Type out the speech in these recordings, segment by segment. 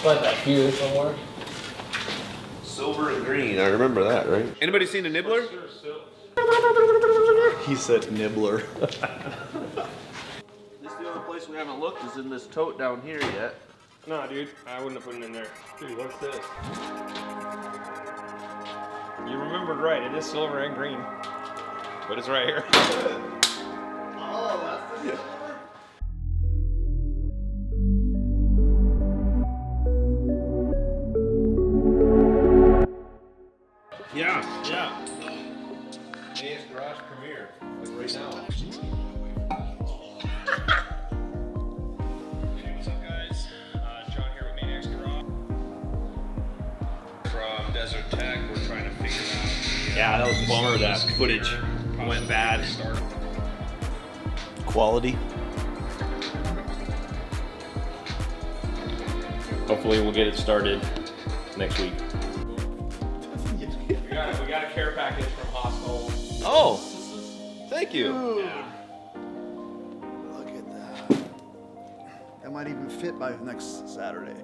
like that here somewhere. Silver and green, I remember that, right? Anybody seen a nibbler? He said nibbler. This is the only place we haven't looked is in this tote down here yet. No, dude, I wouldn't have put it in there. Dude, what's this? You remembered right, it is silver and green. But it's right here. Oh, that's the silver? Yeah. Maniacs Garage premiere, like right now. Hey, what's up, guys? John here with Maniacs Garage. From Desert Tech, we're trying to figure out. Yeah, that was a bummer. That footage went bad. Quality. Hopefully, we'll get it started next week. We got a care package from Hostel. Oh, thank you. Yeah. Look at that. That might even fit by next Saturday.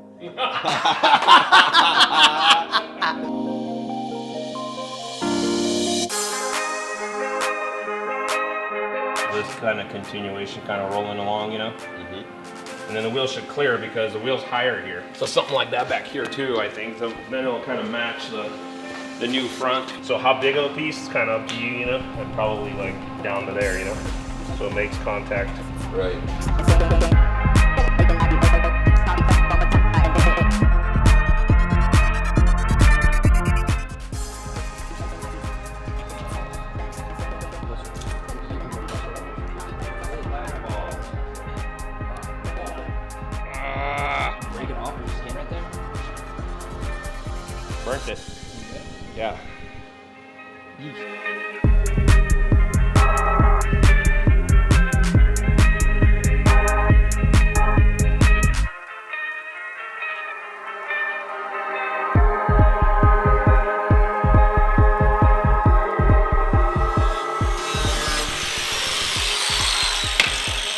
This kind of continuation, kind of rolling along, you know? Mm-hmm. And then the wheels should clear because the wheel's higher here. So something like that back here too, I think. So then it'll kind of match the new front. So how big of a piece is kind of up to you, you know? And probably like down to there, you know? So it makes contact. Right. Break it off and just stand right there? Burnt it. Yeah.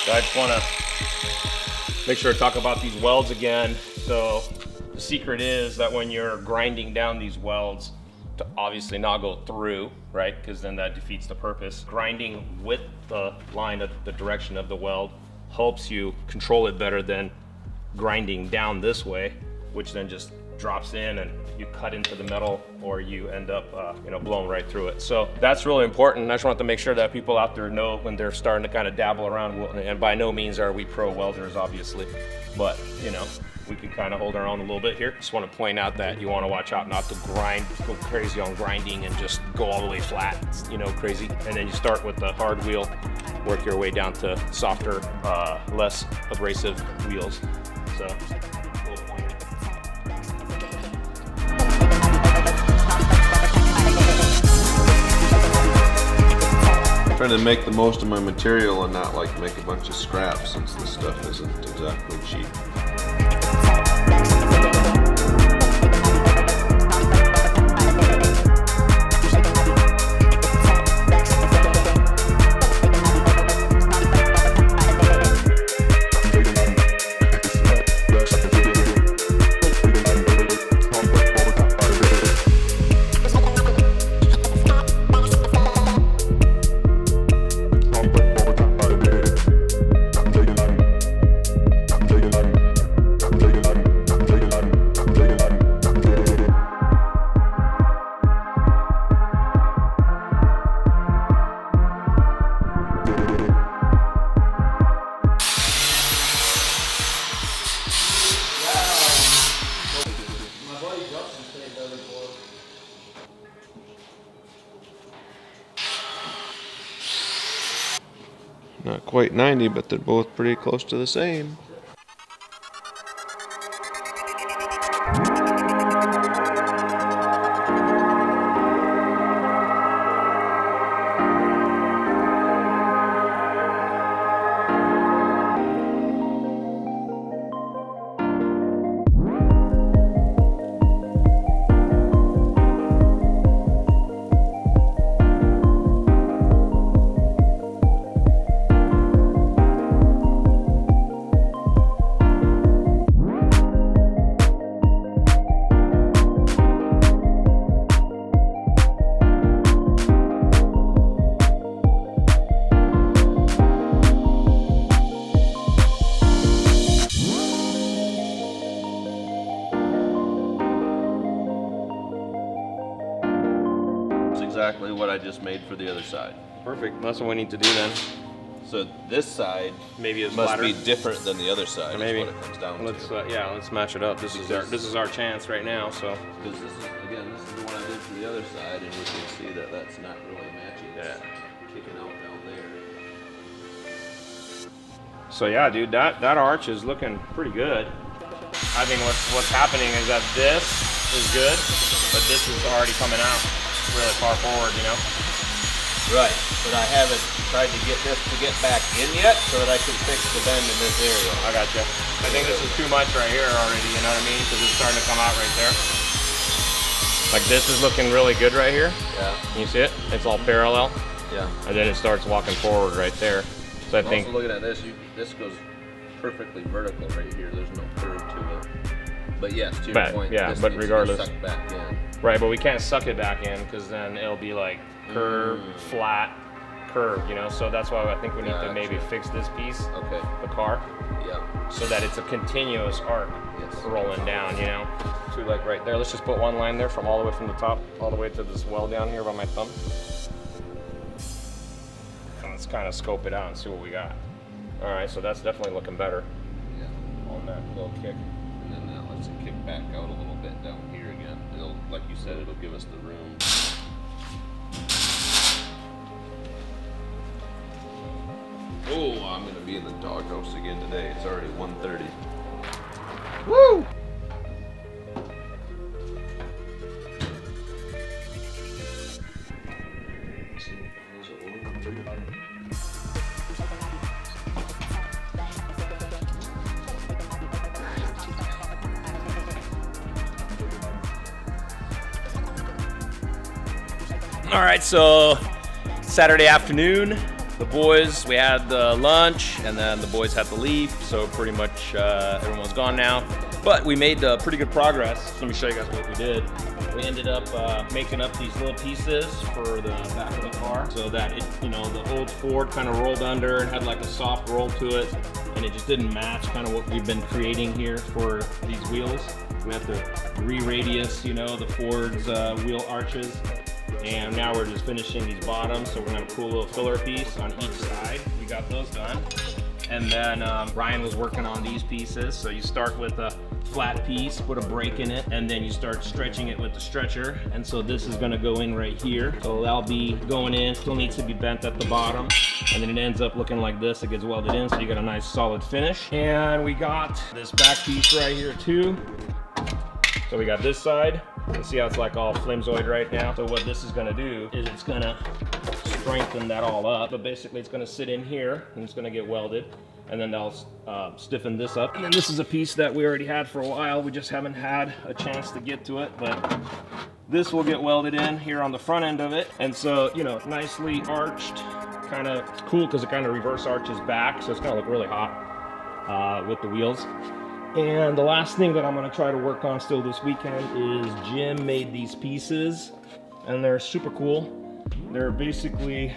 So I just want to make sure to talk about these welds again. So the secret is that when you're grinding down these welds, to obviously not go through, right? Because then that defeats the purpose. Grinding with the line of the direction of the weld helps you control it better than grinding down this way, which then just drops in and you cut into the metal or you end up blowing right through it. So that's really important. I just want to make sure that people out there know when they're starting to kind of dabble around, and by no means are we pro welders, obviously, but you know, we can kind of hold our own a little bit here. Just want to point out that you want to watch out not to go crazy on grinding and just go all the way flat, you know, crazy. And then you start with the hard wheel, work your way down to softer, less abrasive wheels. So, little point. Trying to make the most of my material and not like make a bunch of scraps, since this stuff isn't exactly cheap. Not quite 90, but they're both pretty close to the same. exactly what I just made for the other side. Perfect. That's what we need to do then. So this side Maybe it's must flatter. be different than the other side. Maybe. Is what it comes down Let's to. yeah, let's match it up. This is our chance right now. So Because this is the one I did for the other side, and you can see that that's not really matching. It's kicking out down there. so yeah, dude, that arch is looking pretty good. I think what's happening is that this is good, but this is already coming out really far forward, you know. Right, but I haven't tried to get this to get back in yet, so that I can fix the bend in this area. I got you. I think this is too much right here already. You know what I mean? Because it's starting to come out right there. Like this is looking really good right here. Yeah. Can you see it? It's all parallel. Yeah. And then it starts walking forward right there. So I think. Also looking at this, this goes perfectly vertical right here. There's no curve to it. But yes, to your point, yeah, this but needs regardless, to be sucked back in. right? But we can't suck it back in because then it'll be like curve, flat, curve. You know. So that's why I think we need to maybe fix this piece, Okay. the car, Yeah. so that it's a continuous arc rolling down. You know. So like right there, let's just put one line there from all the way from the top all the way to this well down here by my thumb. And let's kind of scope it out and see what we got. All right, so that's definitely looking better Yeah. on that little kick. And then that lets it kick back out a little bit down here again. It'll, like you said, it'll give us the room. Oh, I'm gonna be in the doghouse again today. It's already 1:30. Woo! All right, so Saturday afternoon, the boys, we had lunch, and then the boys had to leave, so pretty much everyone's gone now. But we made pretty good progress. Let me show you guys what we did. We ended up making up these little pieces for the back of the car, so that it, you know, the old Ford kind of rolled under and had like a soft roll to it, and it just didn't match kind of what we've been creating here for these wheels. We have to re-radius, you know, the Ford's wheel arches. And now we're just finishing these bottoms, so we're gonna have a cool little filler piece on each side. We got those done. And then Ryan was working on these pieces. So you start with a flat piece, put a break in it, and then you start stretching it with the stretcher. And so this is gonna go in right here. So that'll be going in, still needs to be bent at the bottom. And then it ends up looking like this. It gets welded in, so you got a nice solid finish. And we got this back piece right here too. So we got this side. You can see how it's like all flimsoid right now. So what this is gonna do is it's gonna strengthen that all up. But basically it's gonna sit in here and it's gonna get welded. And then they'll stiffen this up. And then this is a piece that we already had for a while. We just haven't had a chance to get to it. But this will get welded in here on the front end of it. And so, you know, nicely arched. Kind of cool because it kind of reverse arches back. So it's gonna look really hot with the wheels. And the last thing that I'm gonna try to work on still this weekend is Jim made these pieces and they're super cool. They're basically,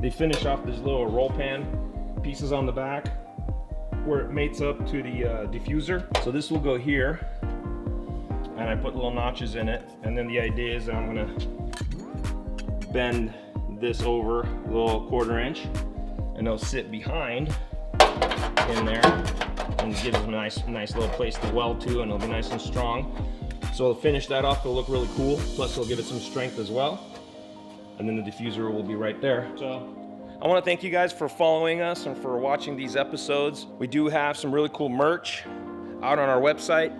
they finish off these little roll pan pieces on the back where it mates up to the diffuser. So this will go here and I put little notches in it. And then the idea is that I'm gonna bend this over a little 1/4 inch and they'll sit behind in there. And give them a nice little place to weld to, and it'll be nice and strong. So we'll finish that off, it'll look really cool. Plus it'll give it some strength as well. And then the diffuser will be right there. So I wanna thank you guys for following us and for watching these episodes. We do have some really cool merch out on our website.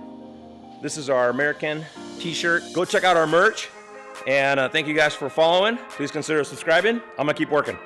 This is our American t-shirt. Go check out our merch. And thank you guys for following. Please consider subscribing. I'm gonna keep working.